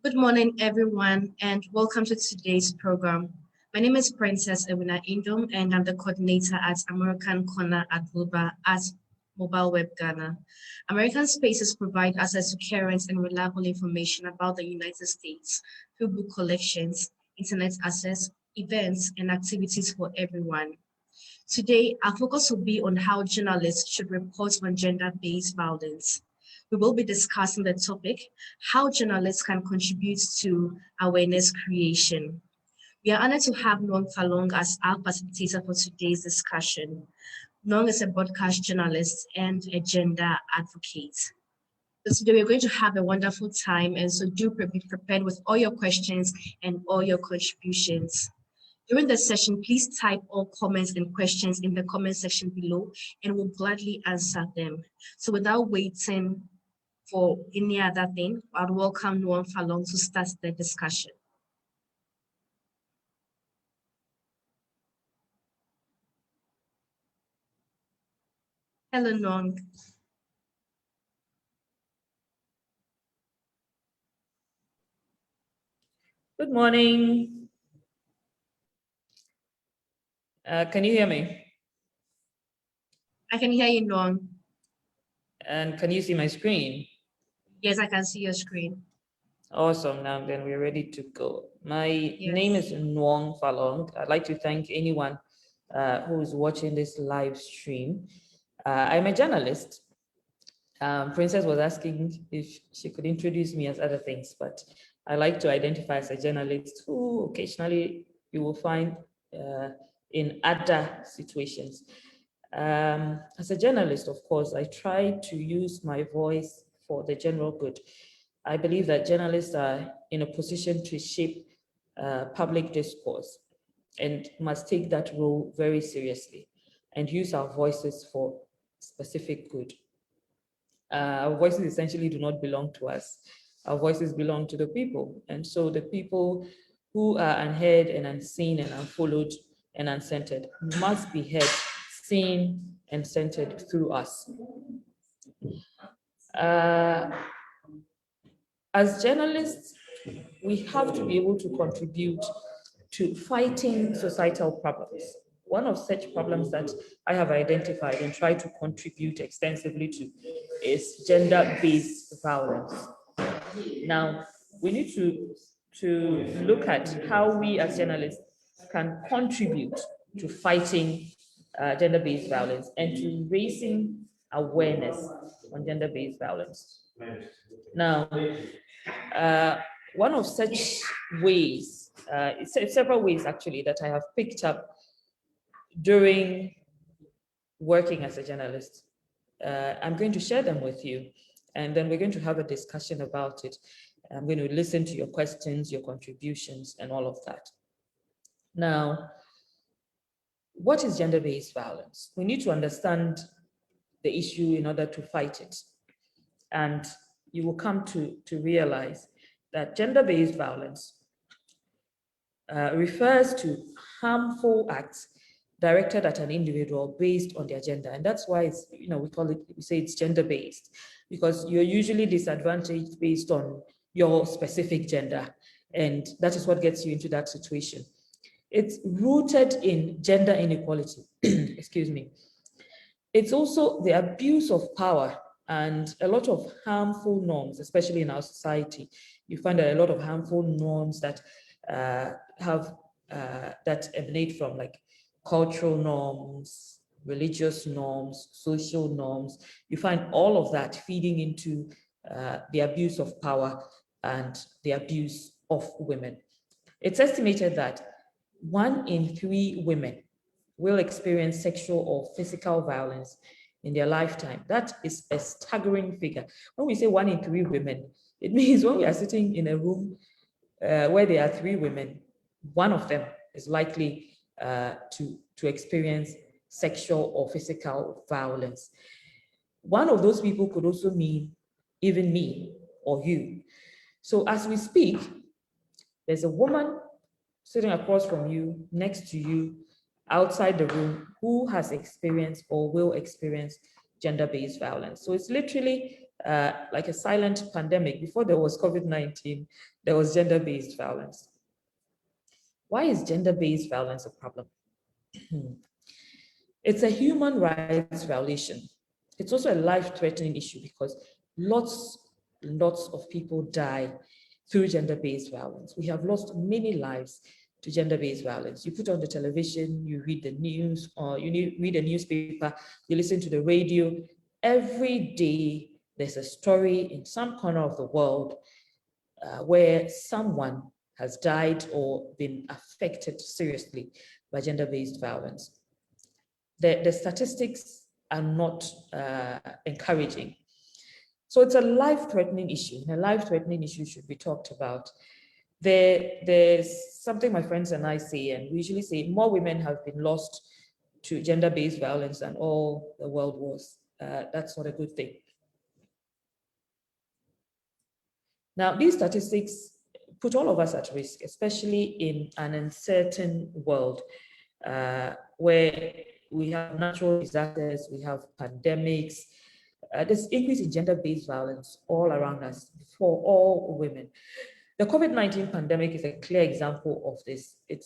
Good morning, everyone, and welcome to today's program. My name is Princess Ewina Indom, and I'm the coordinator at American Corner at Global at Mobile Web Ghana. American Spaces provide access to current and reliable information about the United States through book collections, internet access, events, and activities for everyone. Today, our focus will be on how journalists should report on gender-based violence. We will be discussing the topic, how journalists can contribute to awareness creation. We are honored to have Nuong Faalong as our facilitator for today's discussion. Nuong is a broadcast journalist and a gender advocate. So today we're going to have a wonderful time, and so do be prepared with all your questions and all your contributions. During the session, please type all comments and questions in the comment section below, and we'll gladly answer them. So without waiting for any other thing, I'd welcome Nuong Faalong to start the discussion. Hello, Nuong. Good morning. Can you hear me? I can hear you, Nuong. And can you see my screen? Yes, I can see your screen. Awesome. Now then we're ready to go. My name is Nuong Faalong. I'd like to thank anyone who is watching this live stream. I'm a journalist. Princess was asking if she could introduce me as other things, but I like to identify as a journalist who occasionally you will find in other situations. As a journalist, of course, I try to use my voice for the general good. I believe that journalists are in a position to shape public discourse and must take that role very seriously and use our voices for specific good. Our voices essentially do not belong to us. Our voices belong to the people. And so the people who are unheard and unseen and unfollowed and uncentered must be heard, seen, and centered through us. As journalists, we have to be able to contribute to fighting societal problems. One of such problems that I have identified and tried to contribute extensively to is gender-based violence. Now, we need to look at how we as journalists can contribute to fighting gender-based violence and to raising awareness on gender-based violence. Now, one of such ways, several ways actually that I have picked up during working as a journalist, I'm going to share them with you, and then we're going to have a discussion about it. I'm going to listen to your questions, your contributions, and all of that. Now, what is gender-based violence? We need to understand the issue in order to fight it. And you will come to realize that gender-based violence refers to harmful acts directed at an individual based on their gender. And that's why it's, we say it's gender-based, because you're usually disadvantaged based on your specific gender. And that is what gets you into that situation. It's rooted in gender inequality, excuse me. It's also the abuse of power and a lot of harmful norms, especially in our society. You find that a lot of harmful norms that that emanate from like cultural norms, religious norms, social norms. You find all of that feeding into the abuse of power and the abuse of women. It's estimated that 1 in 3 women will experience sexual or physical violence in their lifetime. That is a staggering figure. When we say 1 in 3 women, it means when we are sitting in a room where there are 3 women, one of them is likely to experience sexual or physical violence. One of those people could also mean even me or you. So as we speak, there's a woman sitting across from you, next to you, outside the room, who has experienced or will experience gender-based violence. So it's literally like a silent pandemic. Before there was COVID-19, there was gender-based violence. Why is gender-based violence a problem? It's a human rights violation. It's also a life-threatening issue because lots of people die through gender-based violence. We have lost many lives to gender-based violence. You put on the television, you read the news, or you read a newspaper, you listen to the radio. Every day, there's a story in some corner of the world where someone has died or been affected seriously by gender-based violence. The statistics are not encouraging. So it's a life-threatening issue, and a life-threatening issue should be talked about. There's something my friends and I say, and we usually say more women have been lost to gender-based violence than all the world wars. That's not a good thing. Now, these statistics put all of us at risk, especially in an uncertain world where we have natural disasters, we have pandemics. There's increase in gender-based violence all around us for all women. The COVID-19 pandemic is a clear example of this. It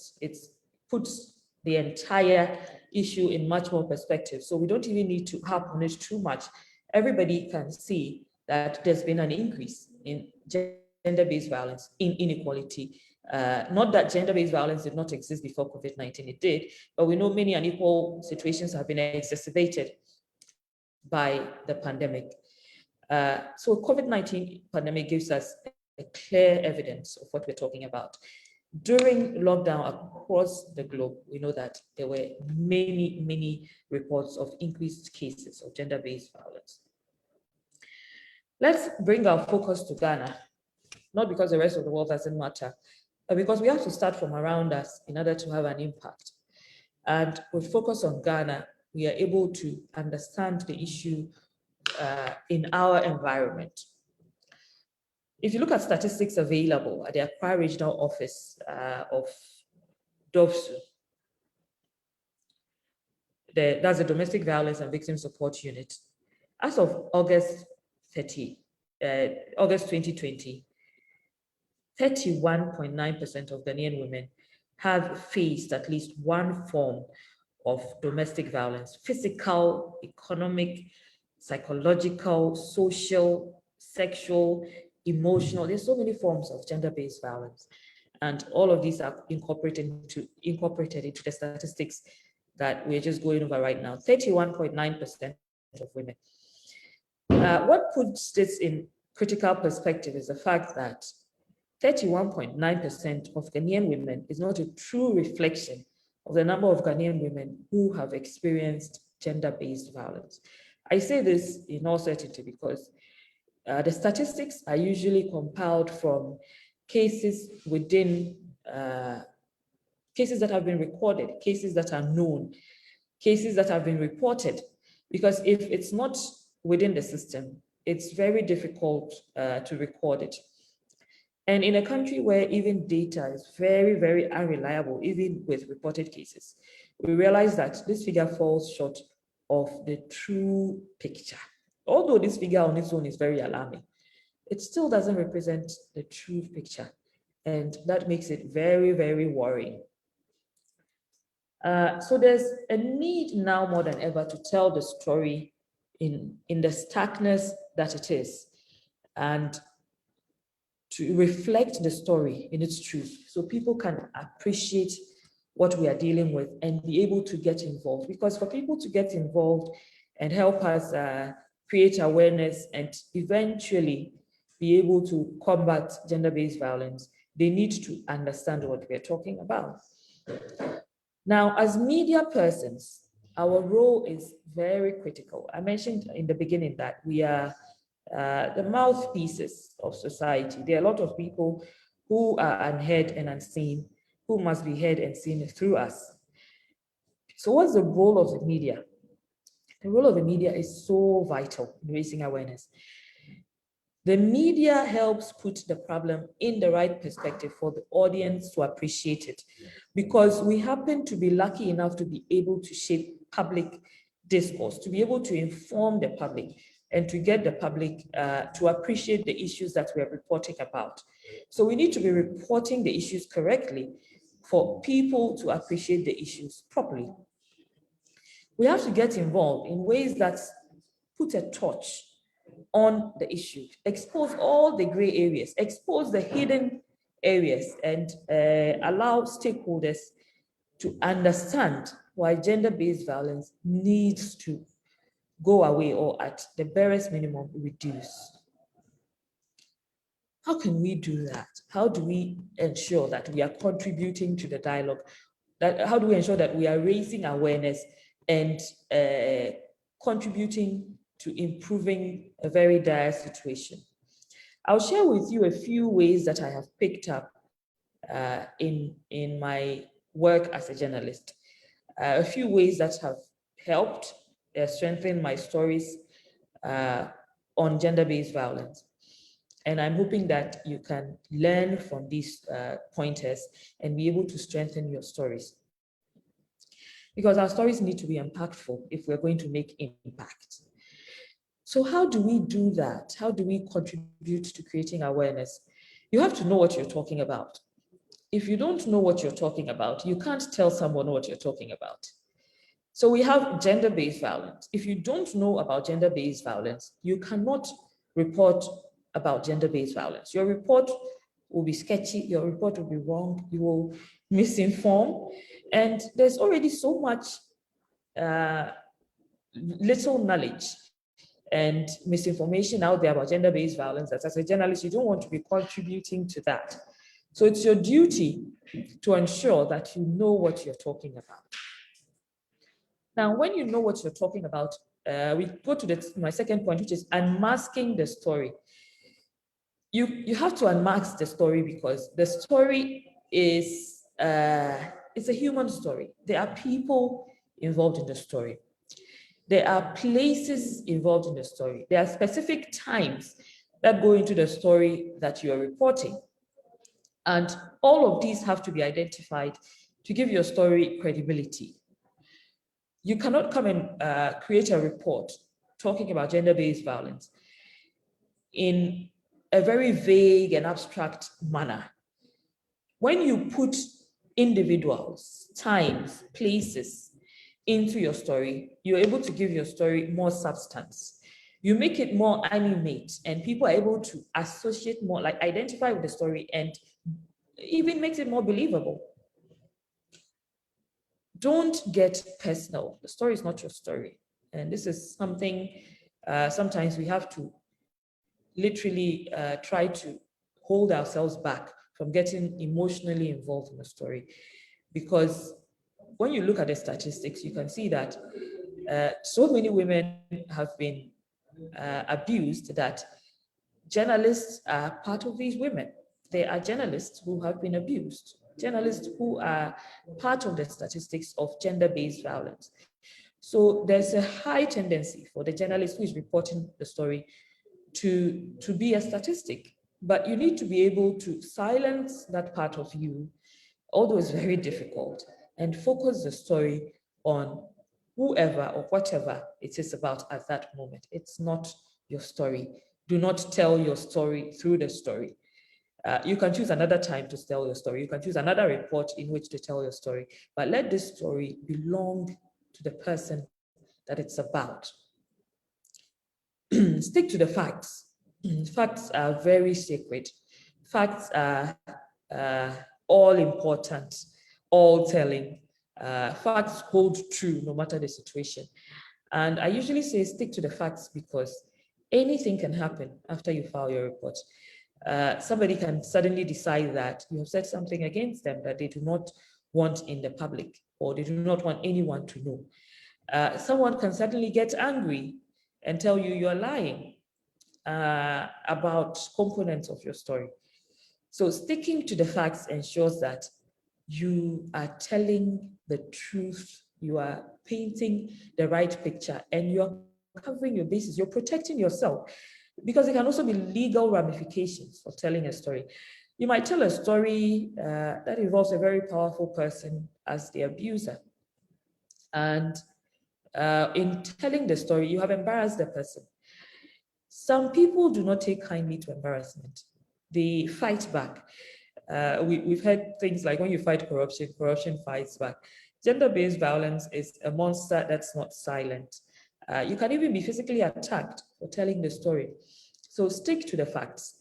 puts the entire issue in much more perspective. So we don't even need to harp on it too much. Everybody can see that there's been an increase in gender-based violence, in inequality. Not that gender-based violence did not exist before COVID-19, it did, but we know many unequal situations have been exacerbated by the pandemic. So COVID-19 pandemic gives us a clear evidence of what we're talking about. During lockdown across the globe, we know that there were many reports of increased cases of gender-based violence. Let's bring our focus to Ghana, not because the rest of the world doesn't matter, but because we have to start from around us in order to have an impact. And with focus on Ghana, we are able to understand the issue in our environment. If you look at statistics available at the Accra Regional Office of DOVSU, that's the Domestic Violence and Victim Support Unit, as of August 2020, 31.9% of Ghanaian women have faced at least one form of domestic violence: physical, economic, psychological, social, sexual, emotional. There's so many forms of gender-based violence. And all of these are incorporated into the statistics that we're just going over right now. 31.9% of women. What puts this in critical perspective is the fact that 31.9% of Ghanaian women is not a true reflection of the number of Ghanaian women who have experienced gender-based violence. I say this in all certainty because the statistics are usually compiled from cases within, cases that have been recorded, cases that are known, cases that have been reported. Because if it's not within the system, it's very difficult to record it. And in a country where even data is very unreliable, even with reported cases, we realize that this figure falls short of the true picture. Although this figure on its own is very alarming, it still doesn't represent the true picture. And that makes it very worrying. So there's a need now more than ever to tell the story in the starkness that it is, and to reflect the story in its truth so people can appreciate what we are dealing with and be able to get involved. Because for people to get involved and help us create awareness and eventually be able to combat gender-based violence, they need to understand what we're talking about. Now, as media persons, our role is very critical. I mentioned in the beginning that we are the mouthpieces of society. There are a lot of people who are unheard and unseen, who must be heard and seen through us. So what's the role of the media? The role of the media is so vital in raising awareness. The media helps put the problem in the right perspective for the audience to appreciate it, because we happen to be lucky enough to be able to shape public discourse, to be able to inform the public. and to get the public to appreciate the issues that we are reporting about. So we need to be reporting the issues correctly for people to appreciate the issues properly. We have to get involved in ways that put a torch on the issue, expose all the gray areas, expose the hidden areas, and allow stakeholders to understand why gender-based violence needs to go away, or at the barest minimum, reduce. How can we do that? How do we ensure that we are contributing to the dialogue? How do we ensure that we are raising awareness and contributing to improving a very dire situation? I'll share with you a few ways that I have picked up in my work as a journalist. A few ways that have helped strengthen my stories on gender-based violence. And I'm hoping that you can learn from these pointers and be able to strengthen your stories. Because our stories need to be impactful if we're going to make impact. So how do we do that? How do we contribute to creating awareness? You have to know what you're talking about. If you don't know what you're talking about, you can't tell someone what you're talking about. So we have gender-based violence. If you don't know about gender-based violence, you cannot report about gender-based violence. Your report will be sketchy, your report will be wrong, you will misinform, and there's already so much little knowledge and misinformation out there about gender-based violence that as a journalist, you don't want to be contributing to that. So it's your duty to ensure that you know what you're talking about. Now, when you know what you're talking about, we go to my second point, which is unmasking the story. You have to unmask the story because the story is it's a human story. There are people involved in the story. There are places involved in the story. There are specific times that go into the story that you are reporting. And all of these have to be identified to give your story credibility. You cannot come and create a report talking about gender-based violence in a very vague and abstract manner. When you put individuals, times, places into your story, you're able to give your story more substance. You make it more animate, and people are able to associate more, like identify with the story, and even makes it more believable. Don't get personal. The story is not your story. And this is something sometimes we have to literally try to hold ourselves back from getting emotionally involved in the story. Because when you look at the statistics, you can see that so many women have been abused that journalists are part of these women. There are journalists who have been abused, journalists who are part of the statistics of gender-based violence. So there's a high tendency for the journalist who is reporting the story to be a statistic, but you need to be able to silence that part of you, although it's very difficult, and focus the story on whoever or whatever it is about at that moment. It's not your story. Do not tell your story through the story. You can choose another time to tell your story. You can choose another report in which to tell your story, but let this story belong to the person that it's about. Stick to the facts. Facts are very sacred. Facts are all important, all telling. Facts hold true no matter the situation. And I usually say stick to the facts because anything can happen after you file your report. Somebody can suddenly decide that you have said something against them that they do not want in the public, or they do not want anyone to know. Someone can suddenly get angry and tell you you're lying about components of your story. So sticking to the facts ensures that you are telling the truth, you are painting the right picture, and you're covering your bases, you're protecting yourself, because it can also be legal ramifications for telling a story. You might tell a story that involves a very powerful person as the abuser. And in telling the story, you have embarrassed the person. Some people do not take kindly to embarrassment. They fight back. We've heard things like when you fight corruption, corruption fights back. Gender-based violence is a monster that's not silent. You can even be physically attacked for telling the story. So stick to the facts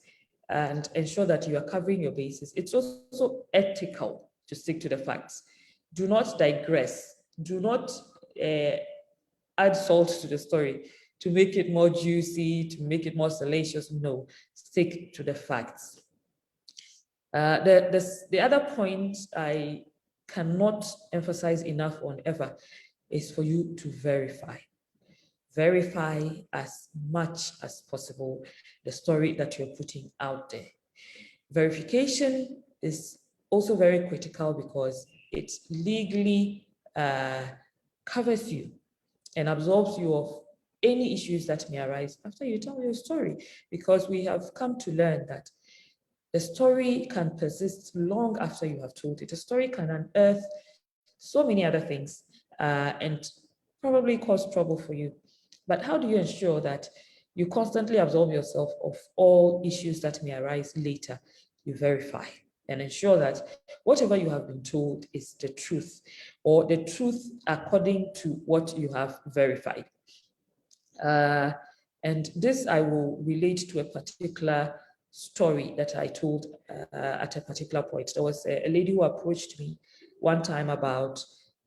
and ensure that you are covering your bases. It's also ethical to stick to the facts. Do not digress. Do not add salt to the story to make it more juicy, to make it more salacious. No, stick to the facts. The other point I cannot emphasize enough on ever is for you to verify. Verify as much as possible the story that you're putting out there. Verification is also very critical because it legally covers you and absolves you of any issues that may arise after you tell your story, because we have come to learn that the story can persist long after you have told it. The story can unearth so many other things and probably cause trouble for you. But how do you ensure that you constantly absolve yourself of all issues that may arise later? You verify and ensure that whatever you have been told is the truth, or the truth according to what you have verified. And this I will relate to a particular story that I told at a particular point. There was a lady who approached me one time about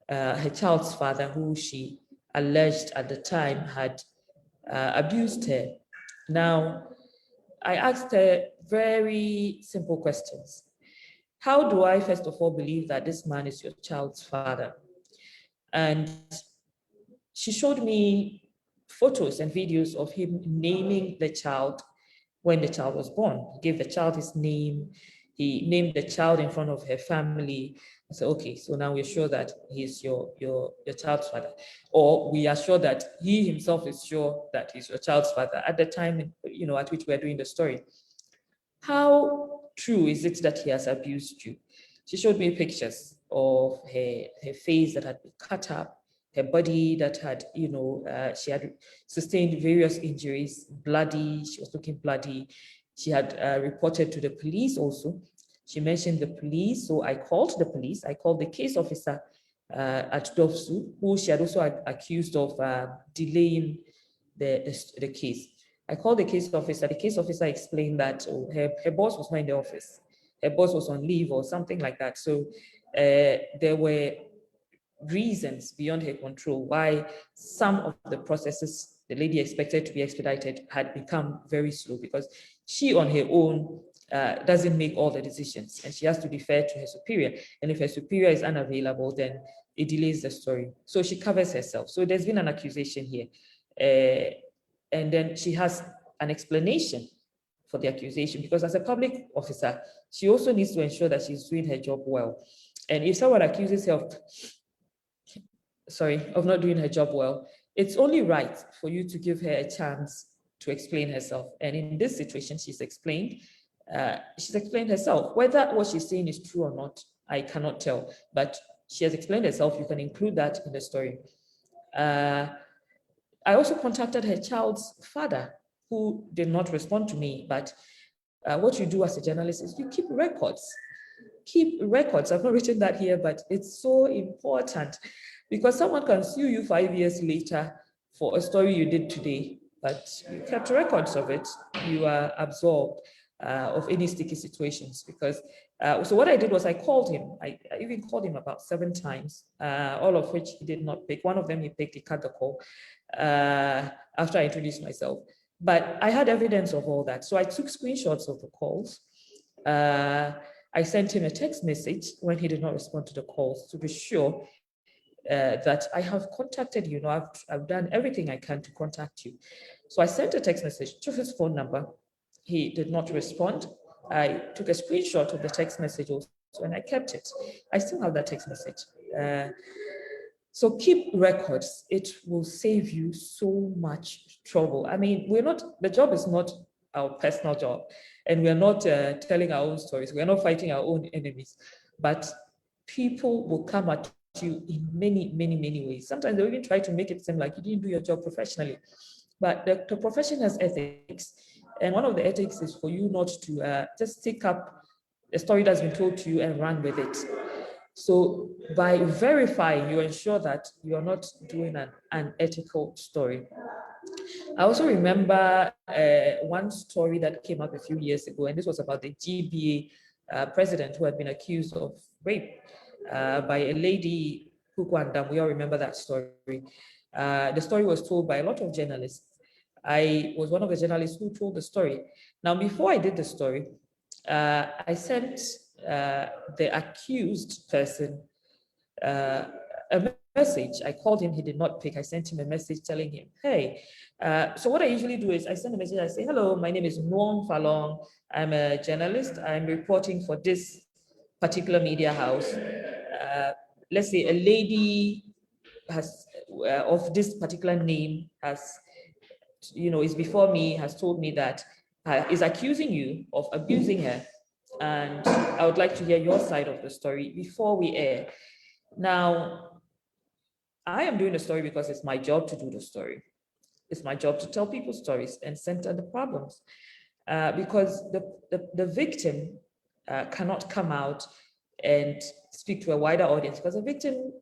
her child's father, who she alleged at the time had abused her. Now, I asked her very simple questions. How do I, first of all, believe that this man is your child's father? And she showed me photos and videos of him naming the child when the child was born. He gave the child his name. He named the child in front of her family. I said, okay, so now we're sure that he's your child's father. Or we are sure that he himself is sure that he's your child's father at the time, at which we're doing the story. How true is it that he has abused you? She showed me pictures of her face that had been cut up, her body that had, she had sustained various injuries, bloody, she was looking bloody. She had reported to the police also. She mentioned the police, so I called the police. I called the case officer at Dovsu, who she had also accused of delaying the case. I called the case officer. The case officer explained that her boss was not in the office. Her boss was on leave or something like that. So there were reasons beyond her control why some of the processes the lady expected to be expedited had become very slow, because she on her own doesn't make all the decisions and she has to defer to her superior. And if her superior is unavailable, then it delays the story. So she covers herself. So there's been an accusation here. And then she has an explanation for the accusation, because as a public officer, she also needs to ensure that she's doing her job well. And if someone accuses her of not doing her job well, it's only right for you to give her a chance to explain herself. And in this situation, she's explained herself. Whether what she's saying is true or not, I cannot tell, but she has explained herself. You can include that in the story. I also contacted her child's father, who did not respond to me, but what you do as a journalist is you keep records. Keep records. I've not written that here, but it's so important, because someone can sue you 5 years later for a story you did today, but you kept records of it. You are absolved of any sticky situations. Because so what I did was I called him. I even called him about 7 times, all of which he did not pick. One of them he picked, he cut the call after I introduced myself. But I had evidence of all that. So I took screenshots of the calls. I sent him a text message when he did not respond to the calls to be sure that I have contacted you. I've done everything I can to contact you. So I sent a text message to his phone number. He did not respond. I took a screenshot of the text message also, and I kept it. I still have that text message. So keep records. It will save you so much trouble. I mean, the job is not our personal job, and we're not telling our own stories. We're not fighting our own enemies, but people will come at you in many, many, many ways. Sometimes they'll even try to make it seem like you didn't do your job professionally. But the profession has ethics. And one of the ethics is for you not to just take up a story that's been told to you and run with it. So by verifying, you ensure that you are not doing an unethical story. I also remember one story that came up a few years ago, and this was about the GBA president who had been accused of rape by a lady, Kukwandam. We all remember that story. The story was told by a lot of journalists. I was one of the journalists who told the story. Now, before I did the story, I sent the accused person a message. I called him, he did not pick. I sent him a message telling him, hey, so what I usually do is I send a message, I say, hello, my name is Nuong Faalong. I'm a journalist. I'm reporting for this particular media house. Let's say a lady has of this particular name has, is before me, has told me that is accusing you of abusing her. And I would like to hear your side of the story before we air. Now, I am doing the story because it's my job to do the story. It's my job to tell people stories and center the problems. Because the victim cannot come out and speak to a wider audience, because the victim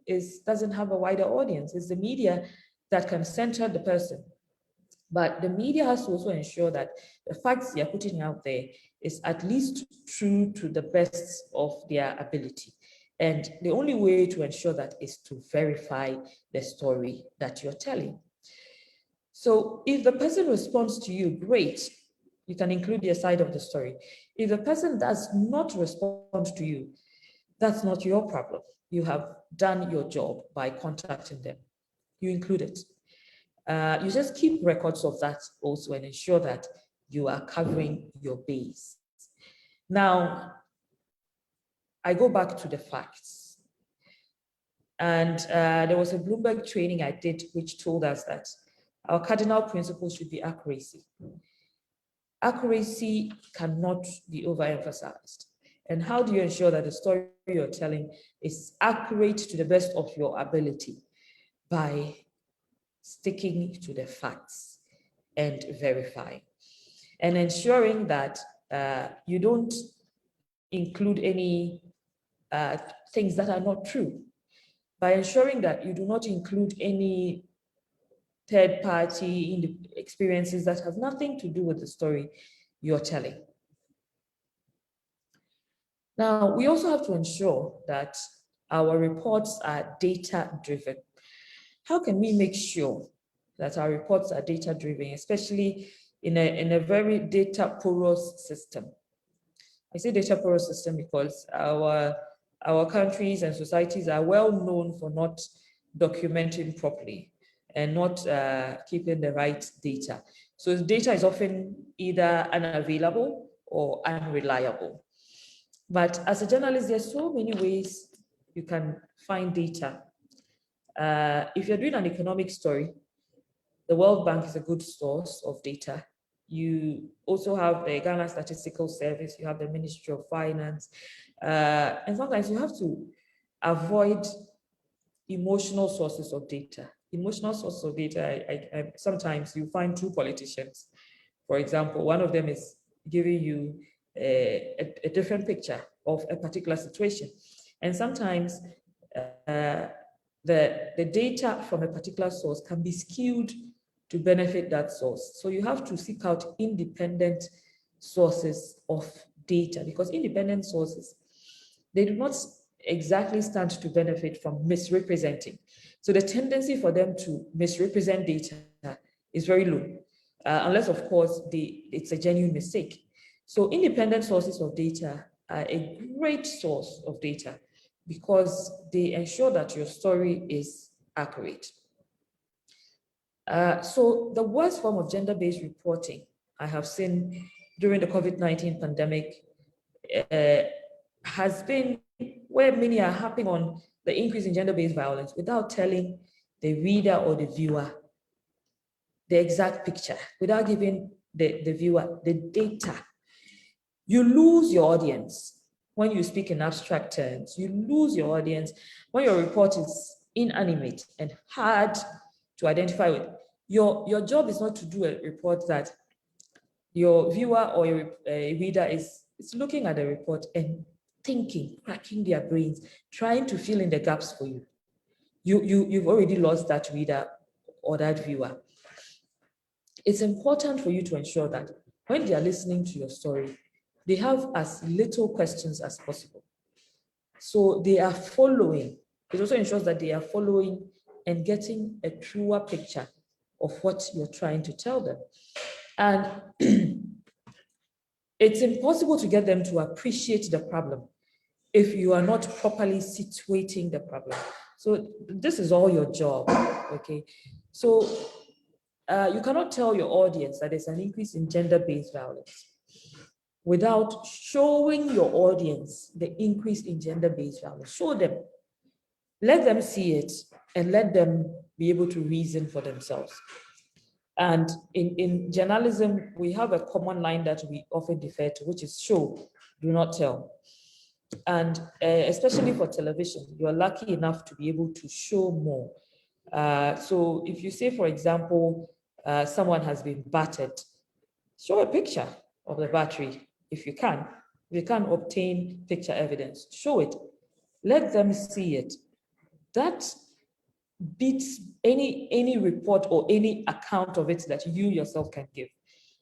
doesn't have a wider audience. It's the media that can center the person. But the media has to also ensure that the facts they're putting out there is at least true to the best of their ability. And the only way to ensure that is to verify the story that you're telling. So if the person responds to you, great, you can include their side of the story. If the person does not respond to you, that's not your problem. You have done your job by contacting them. You include it. You just keep records of that also and ensure that you are covering your base. Now, I go back to the facts. And there was a Bloomberg training I did which told us that our cardinal principle should be accuracy. Accuracy cannot be overemphasized. And how do you ensure that the story you're telling is accurate to the best of your ability? By sticking to the facts and verifying, and ensuring that you don't include any things that are not true, by ensuring that you do not include any third-party experiences that have nothing to do with the story you're telling. Now, we also have to ensure that our reports are data-driven. How can we make sure that our reports are data-driven, especially in a very data-porous system? I say data-porous system because our countries and societies are well known for not documenting properly and not keeping the right data. So data is often either unavailable or unreliable. But as a journalist, there's so many ways you can find data. If you're doing an economic story, the World Bank is a good source of data. You also have the Ghana Statistical Service, you have the Ministry of Finance, and sometimes you have to avoid emotional sources of data. Emotional sources of data, sometimes you find two politicians. For example, one of them is giving you a different picture of a particular situation. And sometimes the data from a particular source can be skewed to benefit that source. So you have to seek out independent sources of data, because independent sources, they do not exactly stand to benefit from misrepresenting. So the tendency for them to misrepresent data is very low, unless of course it's a genuine mistake. So independent sources of data are a great source of data because they ensure that your story is accurate. So the worst form of gender-based reporting I have seen during the COVID-19 pandemic has been where many are harping on the increase in gender-based violence without telling the reader or the viewer the exact picture, without giving the viewer the data. You lose your audience when you speak in abstract terms. You lose your audience when your report is inanimate and hard to identify with. Your job is not to do a report that your viewer or a reader is looking at the report and thinking, cracking their brains, trying to fill in the gaps for you. You've already lost that reader or that viewer. It's important for you to ensure that when they are listening to your story, they have as little questions as possible. So they are following. It also ensures that they are following and getting a truer picture of what you're trying to tell them. And it's impossible to get them to appreciate the problem if you are not properly situating the problem. So this is all your job, okay? So you cannot tell your audience that there's an increase in gender-based violence without showing your audience the increase in gender-based violence. Show them, let them see it, and let them be able to reason for themselves. And in journalism, we have a common line that we often defer to, which is show, do not tell. And especially for television, you're lucky enough to be able to show more. So if you say, for example, someone has been battered, show a picture of the battery if you can. If you can't obtain picture evidence, show it. Let them see it. That beats any report or any account of it that you yourself can give.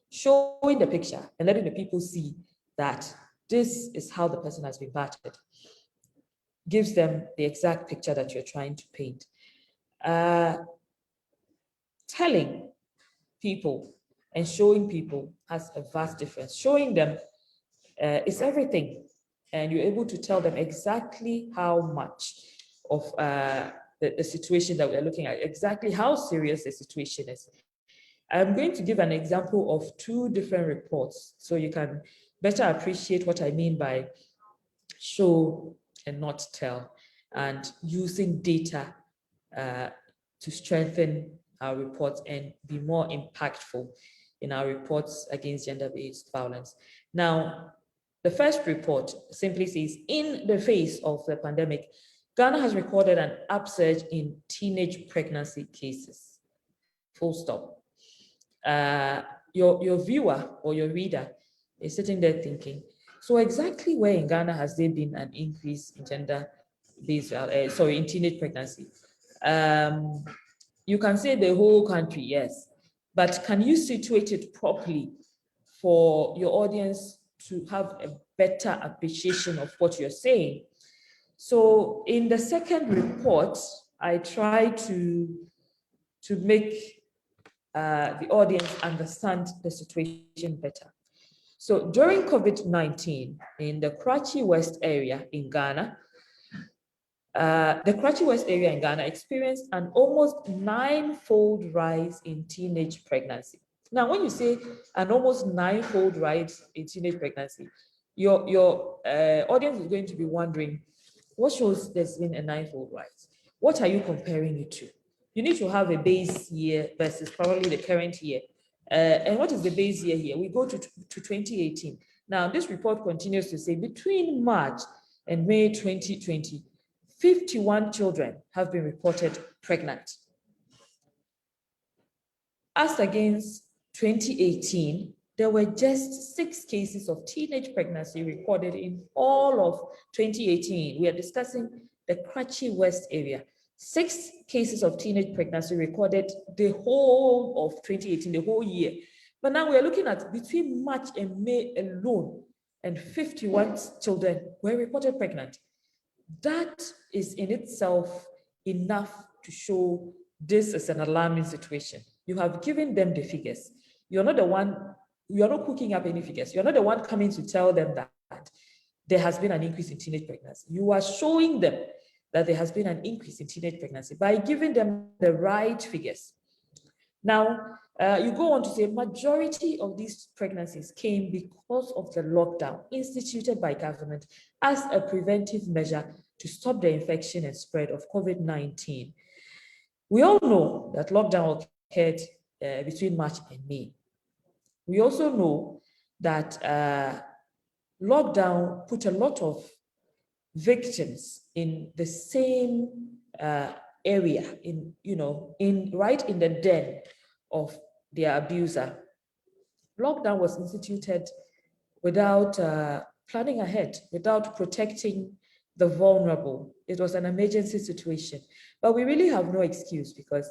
Showing the picture and letting the people see that this is how the person has been battered gives them the exact picture that you're trying to paint. Telling people and showing people has a vast difference. Showing them is everything, and you're able to tell them exactly how much of the situation that we're looking at, exactly how serious the situation is. I'm going to give an example of two different reports so you can better appreciate what I mean by show and not tell, and using data to strengthen our reports and be more impactful in our reports against gender-based violence. Now, the first report simply says, in the face of the pandemic, Ghana has recorded an upsurge in teenage pregnancy cases. Full stop. Your viewer or your reader is sitting there thinking, so exactly where in Ghana has there been an increase in gender-based, in teenage pregnancy? You can say the whole country, yes, but can you situate it properly for your audience to have a better appreciation of what you're saying? So in the second report, I try to make the audience understand the situation better. So during COVID-19 in the Karachi West area in Ghana, experienced an almost 9-fold rise in teenage pregnancy. Now, when you say an almost 9-fold rise in teenage pregnancy, your audience is going to be wondering, what shows there's been a 9-fold rise? What are you comparing it to? You need to have a base year versus probably the current year. And what is the base year here? We go to 2018. Now, this report continues to say between March and May 2020, 51 children have been reported pregnant. As against 2018, there were just 6 cases of teenage pregnancy recorded in all of 2018. We are discussing the Karachi West area. 6 cases of teenage pregnancy recorded the whole of 2018, the whole year. But now we are looking at between March and May alone, and 51 children were reported pregnant. That is in itself enough to show this is an alarming situation. You have given them the figures. You're not the one, you're not cooking up any figures. You're not the one coming to tell them that there has been an increase in teenage pregnancy. You are showing them that there has been an increase in teenage pregnancy by giving them the right figures. Now, you go on to say majority of these pregnancies came because of the lockdown instituted by government as a preventive measure to stop the infection and spread of COVID-19. We all know that lockdown occurred between March and May. We also know that lockdown put a lot of victims in the same area, right in the den of their abuser. Lockdown was instituted without planning ahead, without protecting the vulnerable. It was an emergency situation. But we really have no excuse because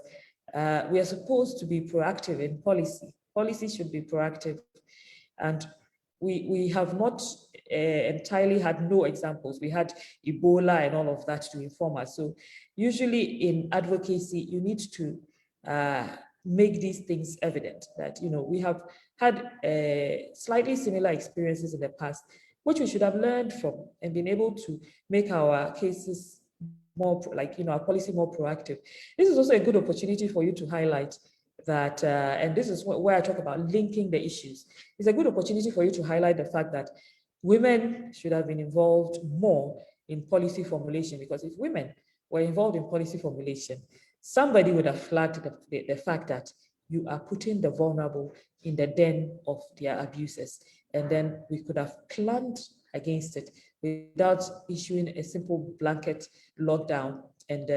we are supposed to be proactive in policy. Policy should be proactive. And we have not entirely had no examples. We had Ebola and all of that to inform us. So usually in advocacy, you need to make these things evident that, we have had slightly similar experiences in the past, which we should have learned from and been able to make our cases more, our policy more proactive. This is also a good opportunity for you to highlight that, and this is where I talk about linking the issues. It's a good opportunity for you to highlight the fact that women should have been involved more in policy formulation, because if women were involved in policy formulation, somebody would have flagged the fact that you are putting the vulnerable in the den of their abusers. And then we could have planned against it without issuing a simple blanket lockdown and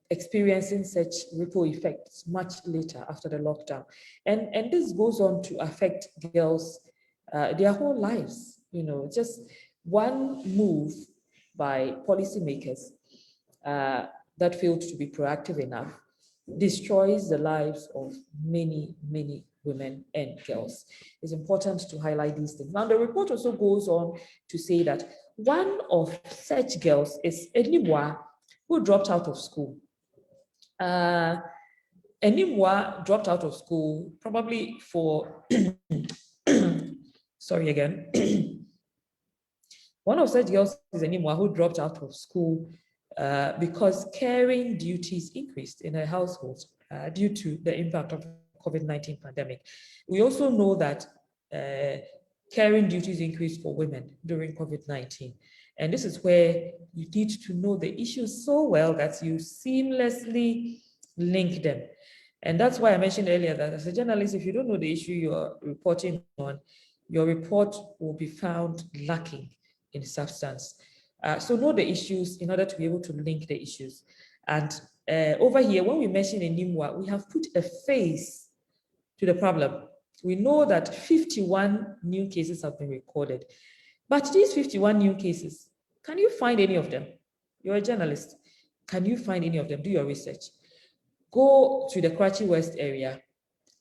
experiencing such ripple effects much later after the lockdown. And this goes on to affect girls their whole lives. Just one move by policymakers that failed to be proactive enough destroys the lives of many, many women and girls. It's important to highlight these things. Now, the report also goes on to say that one of such girls is Enimwa, who dropped out of school. Enimwa dropped out of school probably for, sorry again. One of such girls is Enimwa, who dropped out of school because caring duties increased in her household due to the impact of COVID-19 pandemic. We also know that caring duties increased for women during COVID-19. And this is where you need to know the issues so well that you seamlessly link them. And that's why I mentioned earlier that as a journalist, if you don't know the issue you're reporting on, your report will be found lacking in substance. So know the issues in order to be able to link the issues. And over here, when we mention Enimwa, we have put a face to the problem. We know that 51 new cases have been recorded. But these 51 new cases, can you find any of them? You're a journalist. Can you find any of them? Do your research. Go to the Karachi West area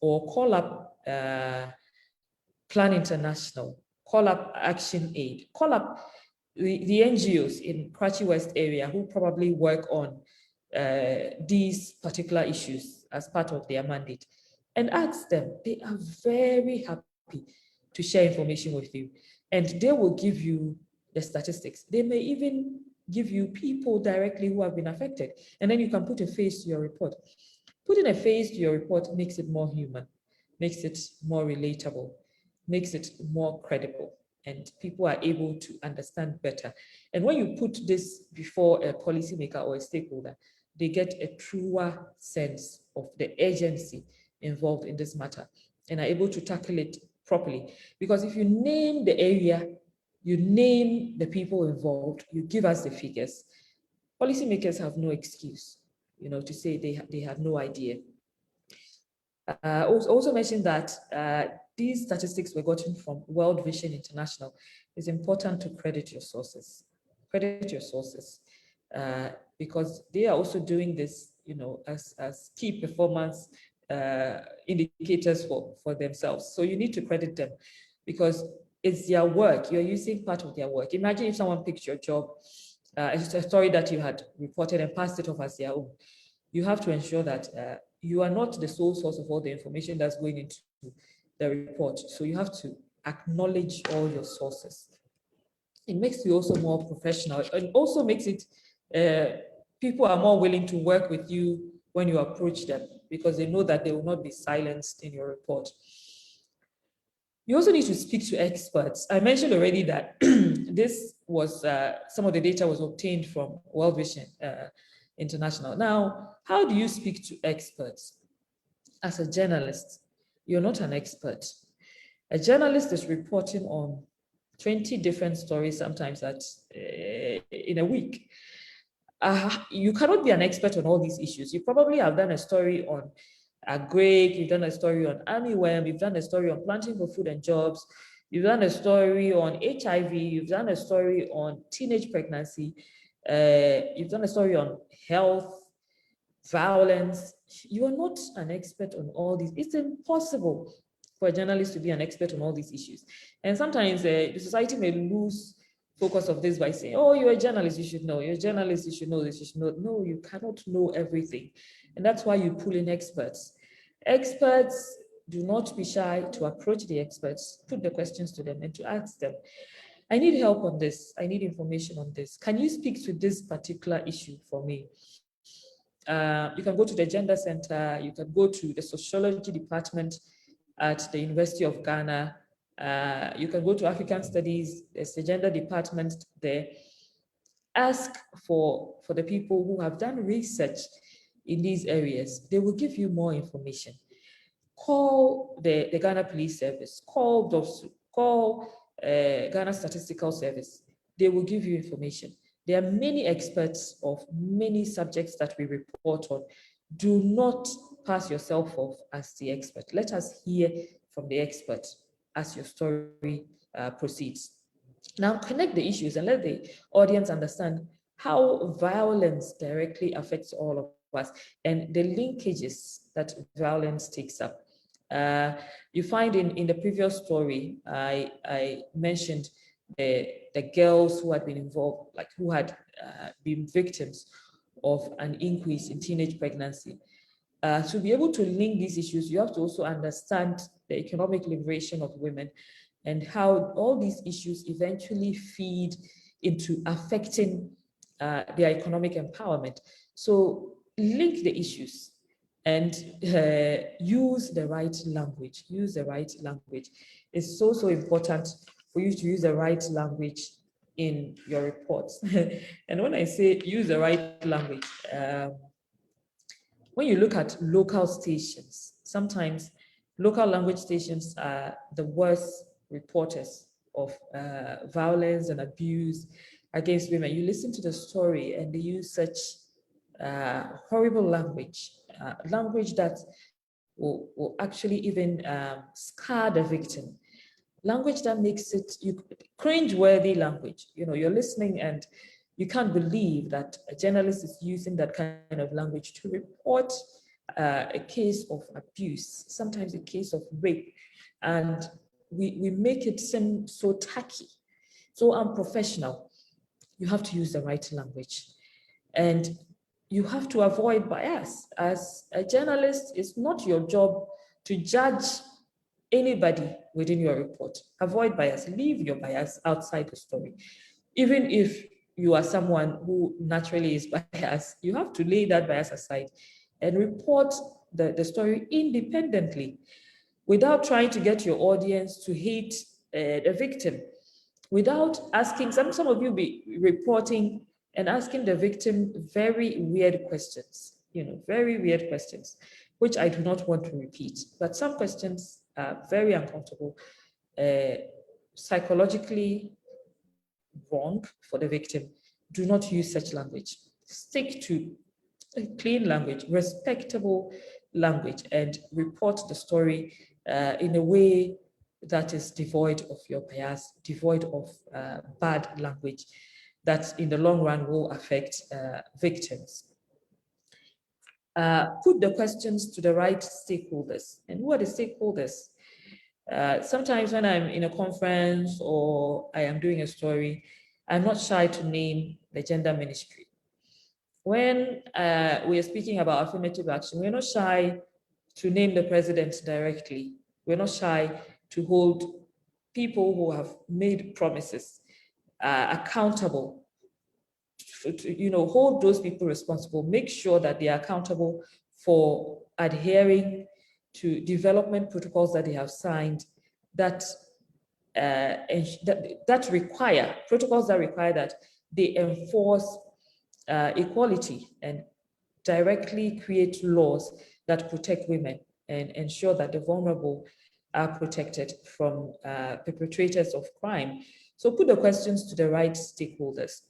or call up Plan International, call up Action Aid, call up the NGOs in Karachi West area who probably work on these particular issues as part of their mandate, and ask them. They are very happy to share information with you, and they will give you the statistics. They may even give you people directly who have been affected, and then you can put a face to your report. Putting a face to your report makes it more human, makes it more relatable, makes it more credible, and people are able to understand better. And when you put this before a policymaker or a stakeholder, they get a truer sense of the urgency involved in this matter and are able to tackle it properly. Because if you name the area, you name the people involved, you give us the figures, policymakers have no excuse, to say they had no idea. Also mentioned that these statistics were gotten from World Vision International. It's important to credit your sources. Credit your sources because they are also doing this, as key performance indicators for themselves. So you need to credit them because it's their work. You're using part of their work. Imagine if someone picked your job, it's a story that you had reported and passed it off as their own. You have to ensure that you are not the sole source of all the information that's going into the report. So you have to acknowledge all your sources. It makes you also more professional. It also makes it, people are more willing to work with you when you approach them because they know that they will not be silenced in your report. You also need to speak to experts. I mentioned already that this was, some of the data was obtained from World Vision International. Now, how do you speak to experts? As a journalist, you're not an expert. A journalist is reporting on 20 different stories, sometimes in a week. You cannot be an expert on all these issues. You probably have done a story on great. You've done a story on armyworm. You've done a story on planting for food and jobs. You've done a story on HIV. You've done a story on teenage pregnancy. You've done a story on health, violence. You are not an expert on all these. It's impossible for a journalist to be an expert on all these issues. And sometimes the society may lose focus of this by saying, oh, you're a journalist, you should know. You're a journalist, you should know this, you should know. No, you cannot know everything. And that's why you pull in experts. Experts, do not be shy to approach the experts, put the questions to them and to ask them, I need help on this. I need information on this. Can you speak to this particular issue for me? You can go to the Gender Center, you can go to the Sociology Department at the University of Ghana, you can go to African Studies, there's the Gender Department there. Ask for the people who have done research in these areas. They will give you more information. Call the Ghana Police Service, call Ghana Statistical Service. They will give you information. There are many experts of many subjects that we report on. Do not pass yourself off as the expert. Let us hear from the expert as your story proceeds. Now connect the issues and let the audience understand how violence directly affects all of us and the linkages that violence takes up. You find in the previous story, I mentioned the girls who had been involved, like who had been victims of an increase in teenage pregnancy. To be able to link these issues, you have to also understand the economic liberation of women and how all these issues eventually feed into affecting their economic empowerment. So link the issues and use the right language. Use the right language. It's so important for you to use the right language in your reports. And when I say use the right language, when you look at local stations, sometimes local language stations are the worst reporters of violence and abuse against women. You listen to the story and they use such horrible language, language that will actually even scar the victim. Language that makes it cringe-worthy language. You know, you're listening and you can't believe that a journalist is using that kind of language to report a case of abuse, sometimes a case of rape, and we make it seem so tacky, so unprofessional. You have to use the right language, and you have to avoid bias. As a journalist, it's not your job to judge anybody within your report. Avoid bias. Leave your bias outside the story. Even if you are someone who naturally is biased, you have to lay that bias aside and report the story independently without trying to get your audience to hate the victim, without asking, some of you be reporting and asking the victim very weird questions, very weird questions, which I do not want to repeat. But some questions are very uncomfortable, psychologically wrong for the victim. Do not use such language. Stick to a clean language, respectable language, and report the story in a way that is devoid of your bias, devoid of bad language that in the long run will affect victims. Put the questions to the right stakeholders. And who are the stakeholders? Sometimes when I'm in a conference or I am doing a story, I'm not shy to name the gender ministry. When we are speaking about affirmative action, we're not shy to name the president directly. We're not shy to hold people who have made promises accountable, hold those people responsible, make sure that they are accountable for adhering to development protocols that they have signed that require that they enforce equality and directly create laws that protect women and ensure that the vulnerable are protected from perpetrators of crime. So put the questions to the right stakeholders.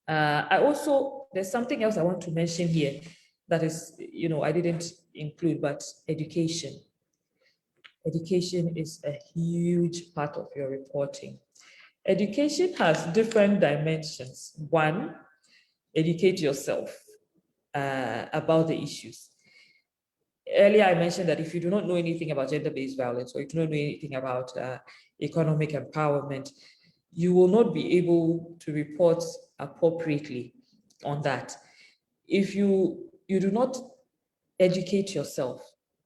There's something else I want to mention here that is, I didn't include, but education. Education is a huge part of your reporting. Education has different dimensions. One, educate yourself about the issues. Earlier, I mentioned that if you do not know anything about gender-based violence, or you do not know anything about economic empowerment, you will not be able to report appropriately on that. If you do not educate yourself,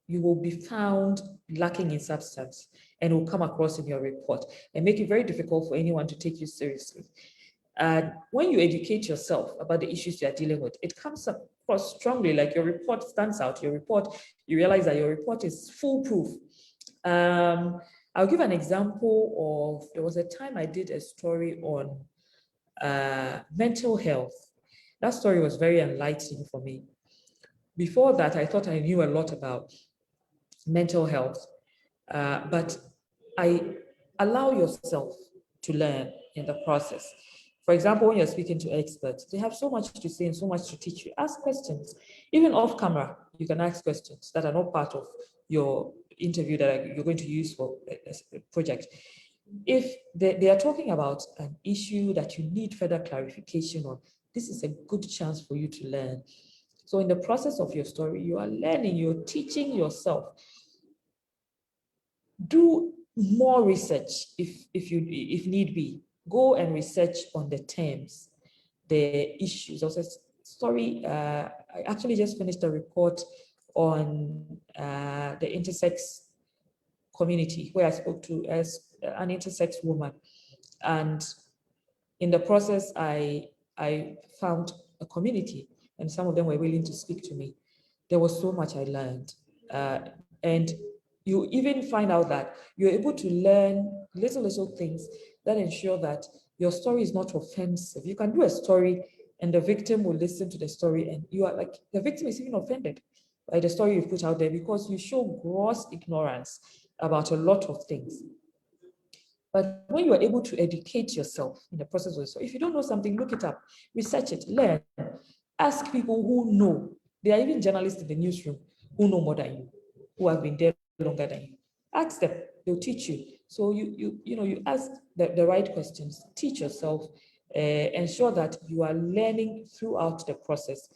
you will be found lacking in substance and will come across in your report and make it very difficult for anyone to take you seriously. And when you educate yourself about the issues you are dealing with, it comes across strongly, like your report stands out. Your report, you realize that your report is foolproof. I'll give an example of, there was a time I did a story on mental health. That story was very enlightening for me. Before that, I thought I knew a lot about mental health, but I allow yourself to learn in the process. For example, when you're speaking to experts, they have so much to say and so much to teach you. Ask questions. Even off camera, you can ask questions that are not part of your interview that you're going to use for a project. If they are talking about an issue that you need further clarification on, this is a good chance for you to learn. So in the process of your story, you are learning, you're teaching yourself. Do more research if need be. Go and research on the terms, the issues. Also, story, I actually just finished a report on the intersex community, where I spoke to as an intersex woman. And in the process, I found a community, and some of them were willing to speak to me. There was so much I learned. And you even find out that you're able to learn little things that ensure that your story is not offensive. You can do a story and the victim will listen to the story, and you are like, the victim is even offended by the story you've put out there because you show gross ignorance about a lot of things. But when you are able to educate yourself in the process of the story, if you don't know something, look it up, research it, learn, ask people who know. There are even journalists in the newsroom who know more than you, who have been there longer than you. Ask them, they'll teach you. So you ask the right questions, teach yourself, ensure that you are learning throughout the process.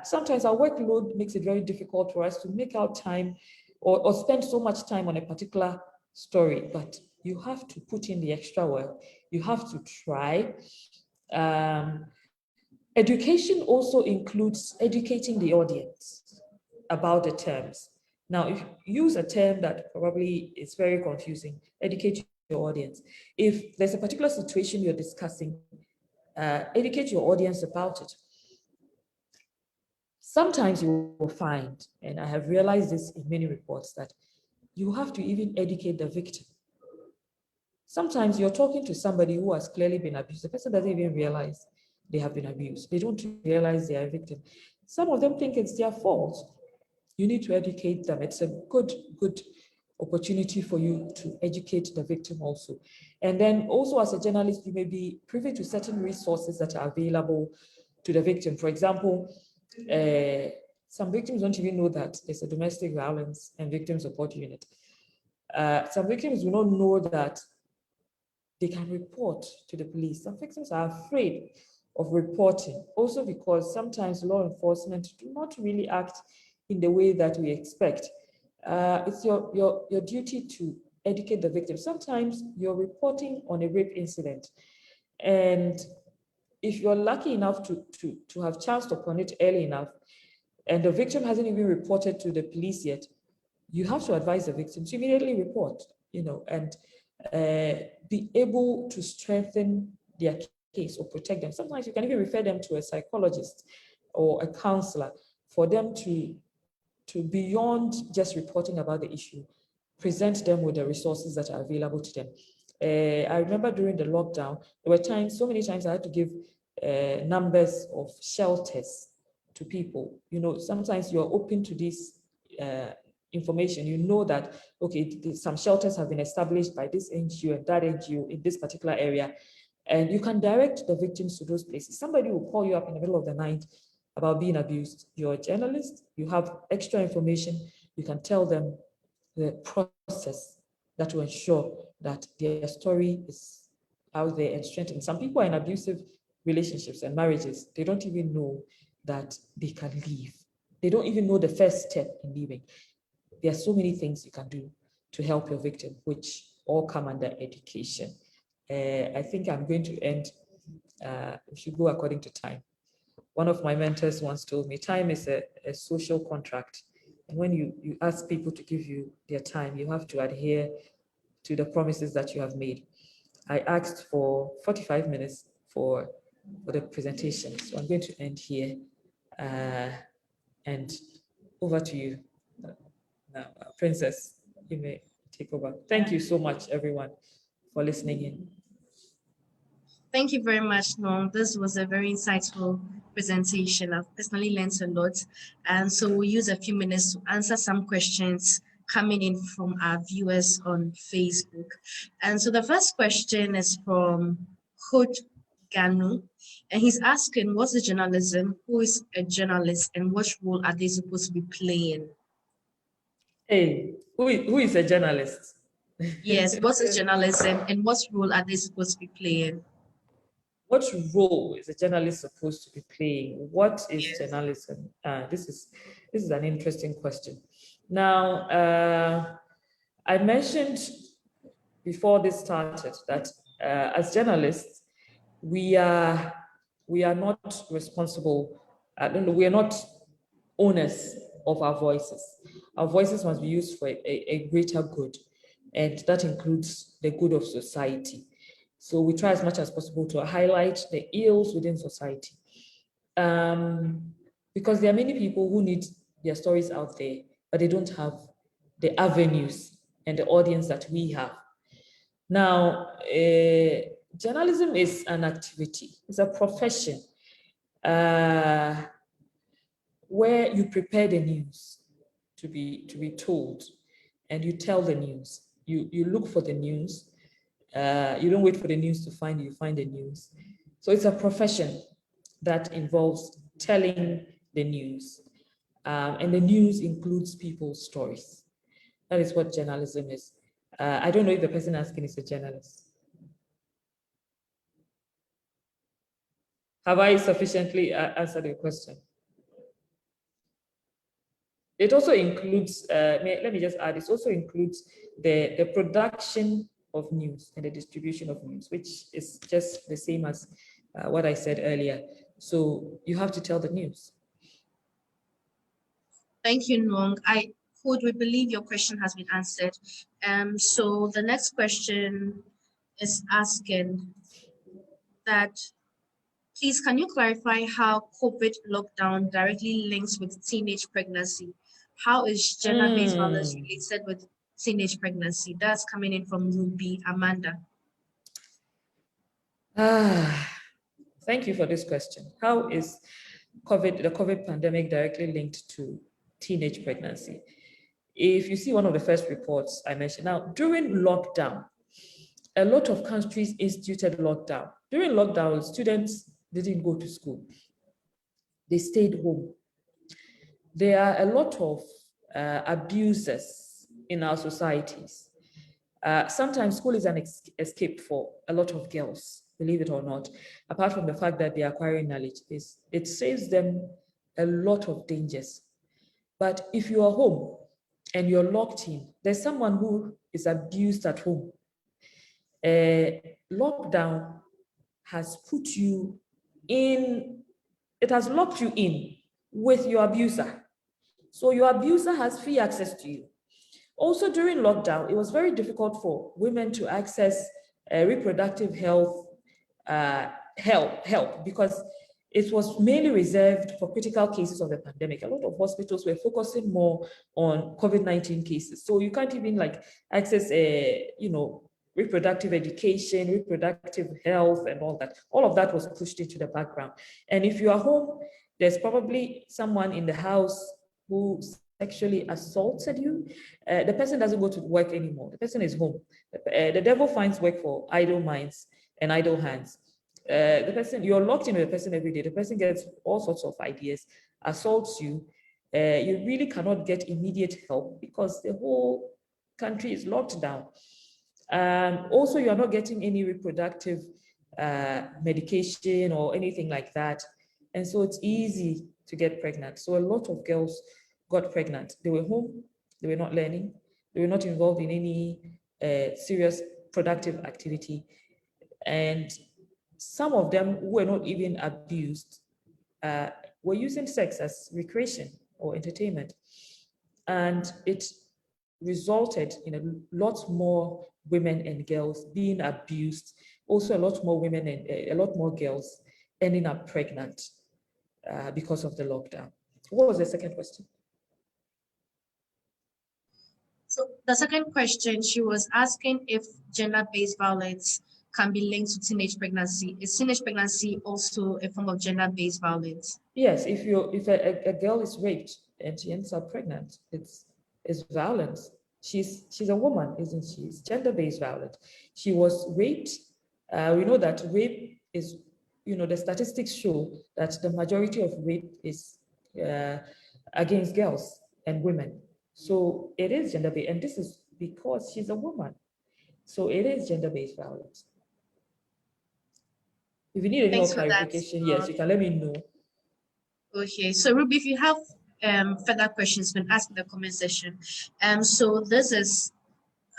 Sometimes our workload makes it very difficult for us to make out time or spend so much time on a particular story, but you have to put in the extra work. You have to try. Education also includes educating the audience about the terms. Now, if you use a term that probably is very confusing, educate your audience. If there's a particular situation you're discussing, educate your audience about it. Sometimes you will find, and I have realized this in many reports, that you have to even educate the victim. Sometimes you're talking to somebody who has clearly been abused. The person doesn't even realize they have been abused. They don't realize they are a victim. Some of them think it's their fault. You need to educate them. It's a good opportunity for you to educate the victim also. And then also as a journalist, you may be privy to certain resources that are available to the victim. For example, some victims don't even know that there's a domestic violence and victim support unit. Some victims do not know that they can report to the police. Some victims are afraid of reporting, also because sometimes law enforcement do not really act in the way that we expect. It's your duty to educate the victim. Sometimes you're reporting on a rape incident, and if you're lucky enough to have chanced upon it early enough, and the victim hasn't even reported to the police yet, you have to advise the victim to immediately report, and be able to strengthen their case or protect them. Sometimes you can even refer them to a psychologist or a counselor for them to beyond just reporting about the issue, present them with the resources that are available to them. I remember during the lockdown, there were so many times I had to give numbers of shelters to people. Sometimes you're open to this information. You know that, okay, some shelters have been established by this NGO and that NGO in this particular area, and you can direct the victims to those places. Somebody will call you up in the middle of the night about being abused. You're a journalist, you have extra information, you can tell them the process that will ensure that their story is out there and strengthened. Some people are in abusive relationships and marriages. They don't even know that they can leave. They don't even know the first step in leaving. There are so many things you can do to help your victim, which all come under education. I think I'm going to end, we should go according to time. One of my mentors once told me, time is a social contract. And when you ask people to give you their time, you have to adhere to the promises that you have made. I asked for 45 minutes for the presentation. So I'm going to end here. And over to you. Now, Princess, you may take over. Thank you so much, everyone, for listening in. Thank you very much, Nuong. This was a very insightful presentation. I've personally learned a lot. And so we'll use a few minutes to answer some questions coming in from our viewers on Facebook. And so the first question is from Coach Ganu, and he's asking, what's the journalism? Who is a journalist and what role are they supposed to be playing? Hey, who is a journalist? Yes, what's a journalism and what role are they supposed to be playing? What role is a journalist supposed to be playing? What is journalism? This is an interesting question. Now, I mentioned before this started that as journalists, we are not responsible. We are not owners of our voices. Our voices must be used for a greater good, and that includes the good of society. So we try as much as possible to highlight the ills within society. Because there are many people who need their stories out there, but they don't have the avenues and the audience that we have. Now, journalism is an activity, it's a profession where you prepare the news to be told, and you tell the news. You look for the news. You don't wait for the news to find you, find the news. So it's a profession that involves telling the news. And the news includes people's stories. That is what journalism is. I don't know if the person asking is a journalist. Have I sufficiently answered your question? It also includes, let me just add, it also includes the production of news and the distribution of news, which is just the same as what I said earlier. So you have to tell the news. Thank you, Nuong. We believe your question has been answered. So the next question is asking that, please, can you clarify how COVID lockdown directly links with teenage pregnancy? How is gender-based violence related with teenage pregnancy? That's coming in from Ruby Amanda. Thank you for this question. How is the COVID pandemic directly linked to teenage pregnancy? If you see one of the first reports I mentioned, now during lockdown, a lot of countries instituted lockdown. During lockdown, students didn't go to school. They stayed home. There are a lot of abuses in our societies. Sometimes school is an escape for a lot of girls, believe it or not. Apart from the fact that they are acquiring knowledge, it saves them a lot of dangers. But if you are home and you're locked in, there's someone who is abused at home. Lockdown has put you in, it has locked you in with your abuser. So your abuser has free access to you. Also during lockdown, it was very difficult for women to access reproductive health help because it was mainly reserved for critical cases of the pandemic. A lot of hospitals were focusing more on COVID-19 cases. So you can't even access reproductive education, reproductive health, and all that. All of that was pushed into the background. And if you are home, there's probably someone in the house who sexually assaulted you. The person doesn't go to work anymore. The person is home. The devil finds work for idle minds and idle hands. the person, you're locked in with the person every day. The person gets all sorts of ideas, assaults you. You really cannot get immediate help because the whole country is locked down. Also, you are not getting any reproductive medication or anything like that. And so it's easy to get pregnant. So a lot of girls got pregnant. They were home, they were not learning, they were not involved in any serious productive activity. And some of them who were not even abused were using sex as recreation or entertainment. And it resulted in a lot more women and girls being abused, also a lot more women and a lot more girls ending up pregnant because of the lockdown. What was the second question? So the second question, she was asking if gender-based violence can be linked to teenage pregnancy. Is teenage pregnancy also a form of gender-based violence? Yes, if a girl is raped and she ends up pregnant, it's violence. She's a woman, isn't she? It's gender-based violence. She was raped. We know that rape is, the statistics show that the majority of rape is against girls and women. So it is gender-based, and this is because she's a woman. So it is gender-based violence. If you need any more clarification, yes, you can let me know. Okay, so Ruby, if you have further questions, you can ask in the comment section. So this is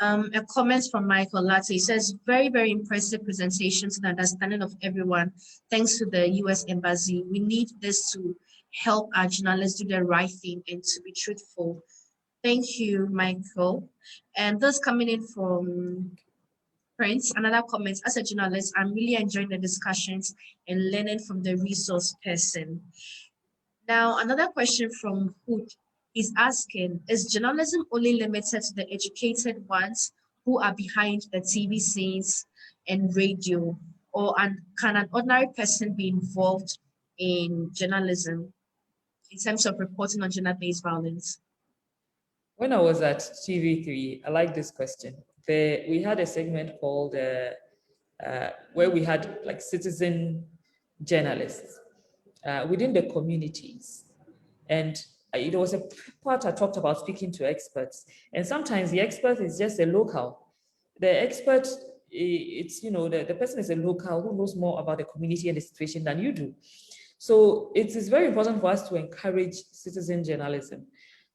a comment from Michael Latte. He says, very, very impressive presentation to the understanding of everyone. Thanks to the US Embassy. We need this to help our journalists do the right thing and to be truthful. Thank you, Michael. And this coming in from Prince, another comment, as a journalist, I'm really enjoying the discussions and learning from the resource person. Now, another question from Hood is asking, is journalism only limited to the educated ones who are behind the TV scenes and radio, or can an ordinary person be involved in journalism in terms of reporting on gender-based violence? When I was at TV3, I like this question. We had a segment called where we had like citizen journalists within the communities. And it was a part I talked about speaking to experts. And sometimes the expert is just a local. The expert, it's, the person is a local who knows more about the community and the situation than you do. So it is very important for us to encourage citizen journalism,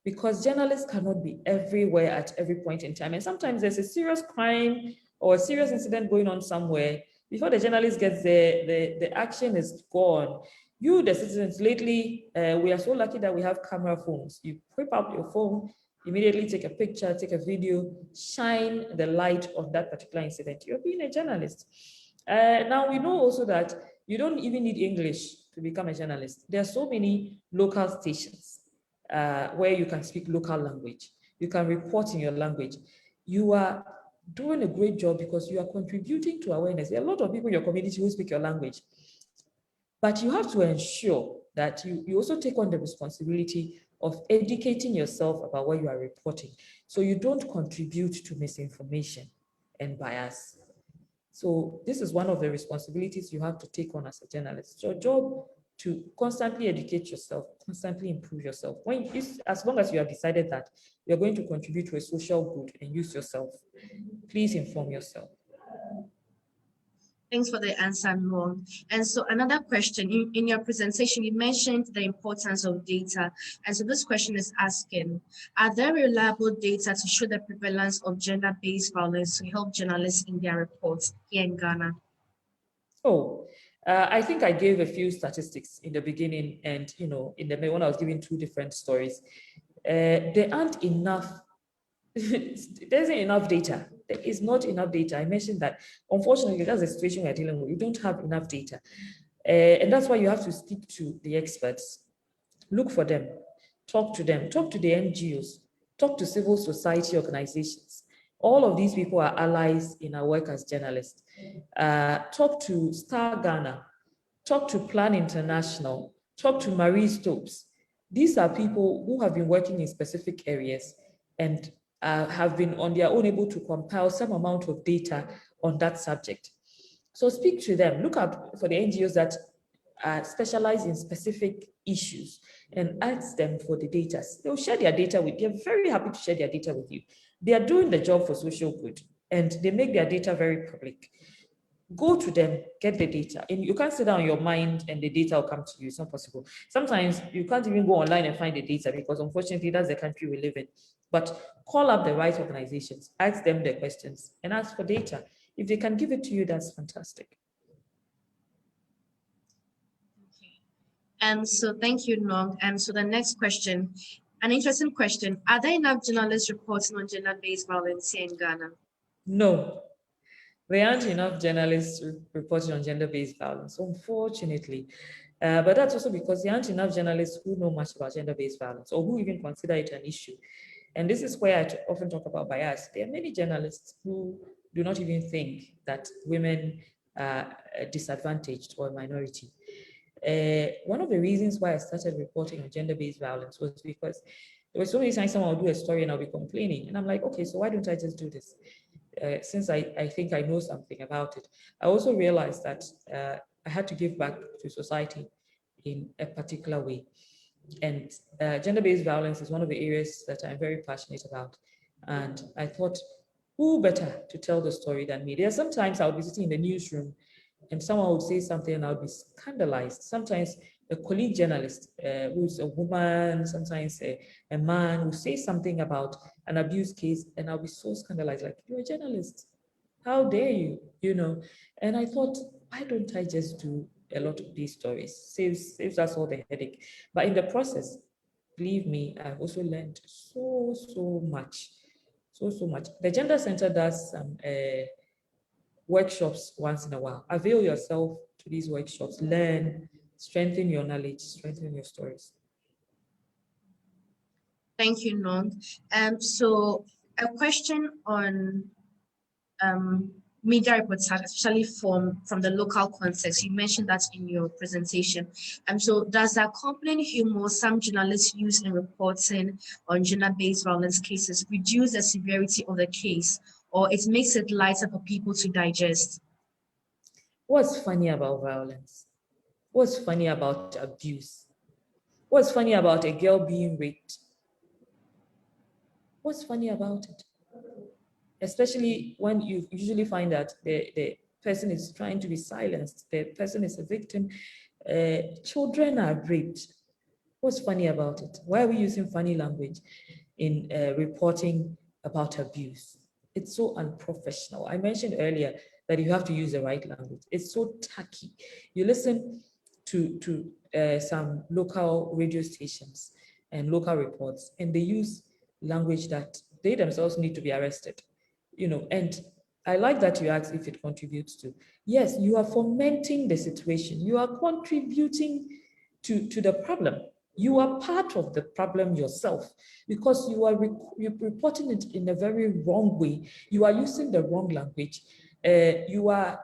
because journalists cannot be everywhere at every point in time. And sometimes there's a serious crime or a serious incident going on somewhere. Before the journalist gets there, the action is gone. You, the citizens, lately, we are so lucky that we have camera phones. You whip out your phone, immediately take a picture, take a video, shine the light on that particular incident. You're being a journalist. Now, we know also that you don't even need English to become a journalist. There are so many local stations where you can speak local language. You can report in your language. You are doing a great job because you are contributing to awareness. There are a lot of people in your community who speak your language. But you have to ensure that you also take on the responsibility of educating yourself about what you are reporting, so you don't contribute to misinformation and bias. So this is one of the responsibilities you have to take on as a journalist. It's your job to constantly educate yourself, constantly improve yourself. As long as you have decided that you're going to contribute to a social good and use yourself, please inform yourself. Thanks for the answer, Nuong. And so another question, in your presentation, you mentioned the importance of data. And so this question is asking, are there reliable data to show the prevalence of gender-based violence to help journalists in their reports here in Ghana? I think I gave a few statistics in the beginning, and when I was giving two different stories, there aren't enough. There isn't enough data. There is not enough data. I mentioned that. Unfortunately, that's the situation we're dealing with. You don't have enough data. And that's why you have to speak to the experts. Look for them. Talk to them. Talk to the NGOs. Talk to civil society organizations. All of these people are allies in our work as journalists. Talk to Star Ghana. Talk to Plan International. Talk to Marie Stopes. These are people who have been working in specific areas and have been on their own able to compile some amount of data on that subject. So speak to them. Look out for the NGOs that specialize in specific issues and ask them for the data. They'll share their data with you. They're very happy to share their data with you. They are doing the job for social good and they make their data very public. Go to them, get the data. And you can't sit down on your mind and the data will come to you. It's not possible. Sometimes you can't even go online and find the data because unfortunately that's the country we live in. But call up the right organizations, ask them the questions and ask for data. If they can give it to you, that's fantastic. And so thank you, Nuong. And so the next question, an interesting question. Are there enough journalists reporting on gender-based violence here in Ghana? No, there aren't enough journalists reporting on gender-based violence, unfortunately. But that's also because there aren't enough journalists who know much about gender-based violence or who even consider it an issue. And this is where I often talk about bias. There are many journalists who do not even think that women are disadvantaged or a minority. One of the reasons why I started reporting on gender-based violence was because there were so many times someone would do a story and I'll be complaining. And I'm like, okay, so why don't I just do this? Since I think I know something about it. I also realized that I had to give back to society in a particular way. And gender-based violence is one of the areas that I'm very passionate about. And I thought, who better to tell the story than me? There are sometimes I'll be sitting in the newsroom and someone would say something and I'll be scandalized. Sometimes a colleague journalist who's a woman, sometimes a man will say something about an abuse case and I'll be so scandalized, like, you're a journalist. How dare you, you know? And I thought, why don't I just do a lot of these stories? Saves us all the headache. But in the process, believe me, I've also learned so much. So much. The Gender Center does some workshops once in a while. Avail yourself to these workshops, learn, strengthen your knowledge, strengthen your stories. Thank you, Nuong. So a question on media reports, especially from the local context. You mentioned that in your presentation. So does the accompanying humor some journalists use in reporting on gender-based violence cases reduce the severity of the case, or it makes it lighter for people to digest? What's funny about violence? What's funny about abuse? What's funny about a girl being raped? What's funny about it? Especially when you usually find that the person is trying to be silenced, the person is a victim, children are raped. What's funny about it? Why are we using funny language in reporting about abuse? It's so unprofessional. I mentioned earlier that you have to use the right language. It's so tacky. You listen to some local radio stations and local reports, and they use language that they themselves need to be arrested. You know, and I like that you asked if it contributes to. Yes, you are fomenting the situation. You are contributing to the problem. You are part of the problem yourself because you're reporting it in a very wrong way. You are using the wrong language. You are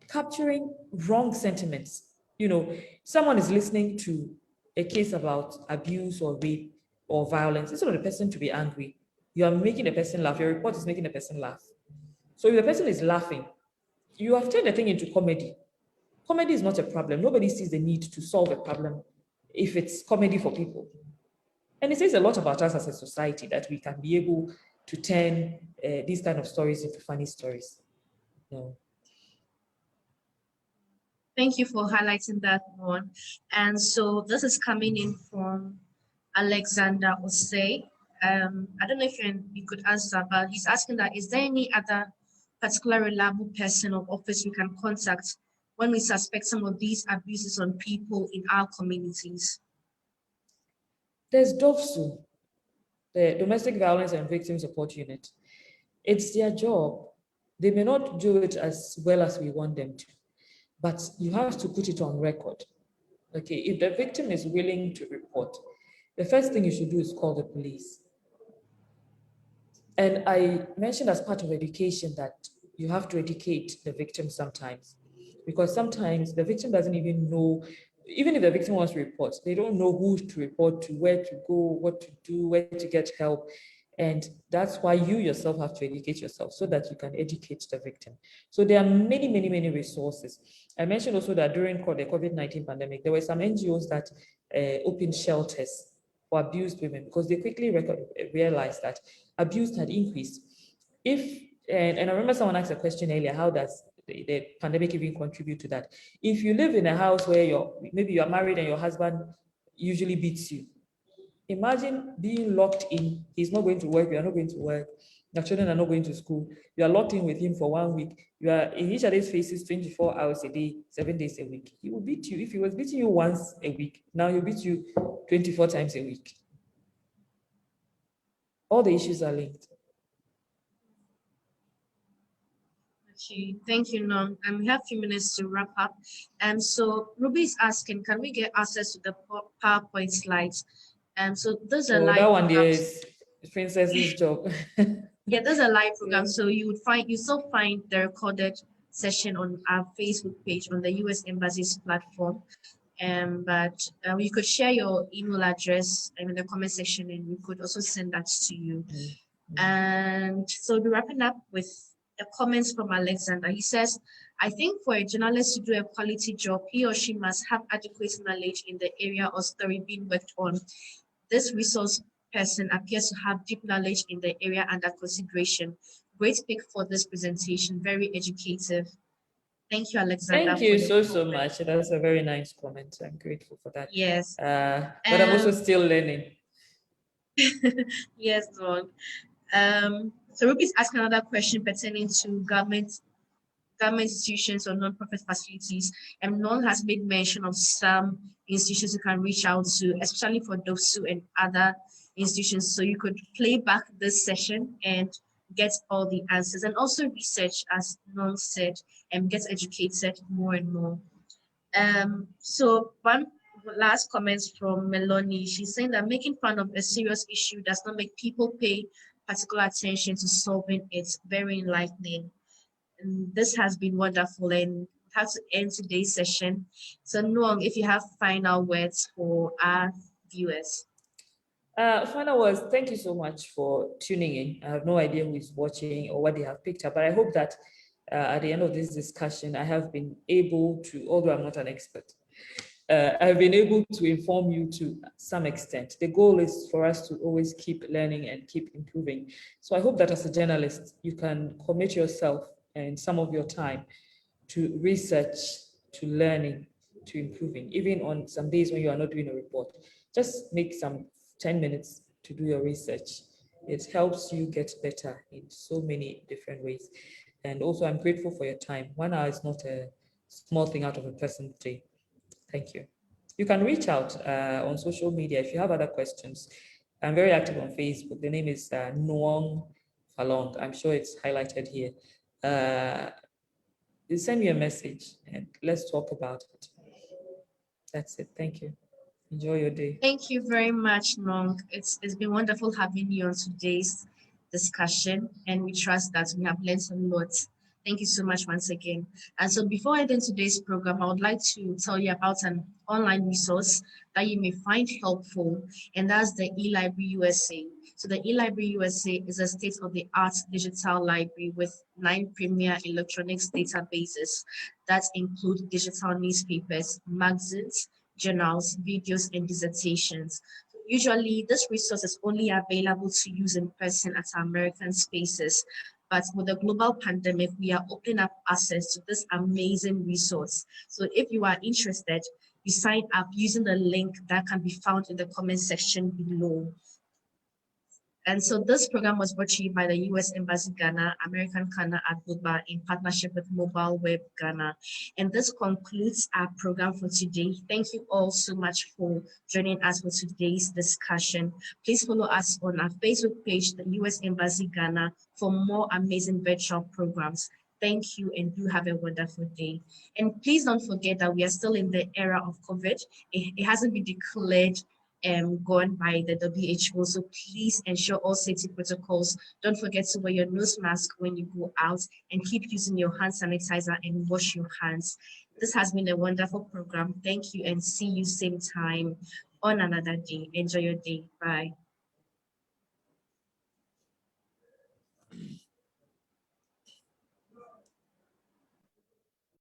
capturing wrong sentiments. You know, someone is listening to a case about abuse or rape or violence. Instead of the person to be angry, you are making the person laugh. Your report is making the person laugh. So if the person is laughing, you have turned the thing into comedy. Comedy is not a problem. Nobody sees the need to solve a problem if it's comedy for people. And it says a lot about us as a society that we can be able to turn these kind of stories into funny stories. No. Thank you for highlighting that one. And so this is coming in from Alexander Osei. I don't know if you could answer, but he's asking that, is there any other particular reliable person or office we can contact when we suspect some of these abuses on people in our communities? There's DOVSU, the Domestic Violence and Victim Support Unit. It's their job. They may not do it as well as we want them to, but you have to put it on record. Okay, if the victim is willing to report, the first thing you should do is call the police. And I mentioned as part of education that you have to educate the victim sometimes, because sometimes the victim doesn't even know, even if the victim wants to report, they don't know who to report to, where to go, what to do, where to get help. And that's why you yourself have to educate yourself so that you can educate the victim. So there are many, many, many resources. I mentioned also that during the COVID-19 pandemic, there were some NGOs that opened shelters for abused women because they quickly realized that abuse had increased. And I remember someone asked a question earlier, how does the pandemic even contribute to that? If you live in a house where maybe you are married and your husband usually beats you, imagine being locked in. He's not going to work, you are not going to work, your children are not going to school, you are locked in with him for 1 week, you are in each other's faces 24 hours a day, 7 days a week. He will beat you. If he was beating you once a week, now he'll beat you 24 times a week. All the issues are linked. Okay, thank you, Nuong. We have a few minutes to wrap up. So Ruby is asking, can we get access to the PowerPoint slides? So those are live. That one there is Princess's job. Yeah, there's a live program. So you still find the recorded session on our Facebook page on the US Embassy's platform. But you could share your email address in the comment section, and we could also send that to you. And so we're wrapping up with the comments from Alexander. He says, I think for a journalist to do a quality job, he or she must have adequate knowledge in the area or story being worked on. This resource person appears to have deep knowledge in the area under consideration. Great pick for this presentation, very educative. Thank you, Alexander. Thank you so much. That's a very nice comment. I'm grateful for that. Yes. But I'm also still learning. Yes, Lord. So Ruby is asking another question pertaining to government institutions or non-profit facilities. And Nuong has made mention of some institutions you can reach out to, especially for DOSU and other institutions. So you could play back this session and get all the answers, and also research, as Nuong said, and get educated more and more. So one last comments from Melanie. She's saying that making fun of a serious issue does not make people pay particular attention to solving it. Very enlightening. And this has been wonderful, and have to end today's session. So Nuong, if you have final words for our viewers. Final words, thank you so much for tuning in. I have no idea who is watching or what they have picked up, but I hope that at the end of this discussion, I have been able to, although I'm not an expert, I've been able to inform you to some extent. The goal is for us to always keep learning and keep improving. So I hope that as a journalist, you can commit yourself and some of your time to research, to learning, to improving. Even on some days when you are not doing a report, just make some 10 minutes to do your research. It helps you get better in so many different ways. And also, I'm grateful for your time. 1 hour is not a small thing out of a person's day. Thank you. You can reach out on social media if you have other questions. I'm very active on Facebook. The name is Nuong Faalong. I'm sure it's highlighted here. Send me a message and let's talk about it. That's it. Thank you. Enjoy your day. Thank you very much, Nuong. It's been wonderful having you on today's discussion, and we trust that we have learned a lot. Thank you so much once again. And so before I end today's program, I would like to tell you about an online resource that you may find helpful, and that's the eLibrary USA. So the eLibrary USA is a state-of-the-art digital library with 9 premier electronics databases that include digital newspapers, magazines, journals, videos, and dissertations. Usually, this resource is only available to use in person at American spaces, but with the global pandemic, we are opening up access to this amazing resource. So if you are interested, you sign up using the link that can be found in the comment section below. And so this program was brought to you by the US Embassy Ghana, American Ghana at Buba in partnership with Mobile Web Ghana. And this concludes our program for today. Thank you all so much for joining us for today's discussion. Please follow us on our Facebook page, the US Embassy Ghana, for more amazing virtual programs. Thank you, and do have a wonderful day. And please don't forget that we are still in the era of COVID. It hasn't been declared gone by the WHO. So please ensure all safety protocols. Don't forget to wear your nose mask when you go out, and keep using your hand sanitizer and wash your hands. This has been a wonderful program. Thank you, and see you same time on another day. Enjoy your day. Bye.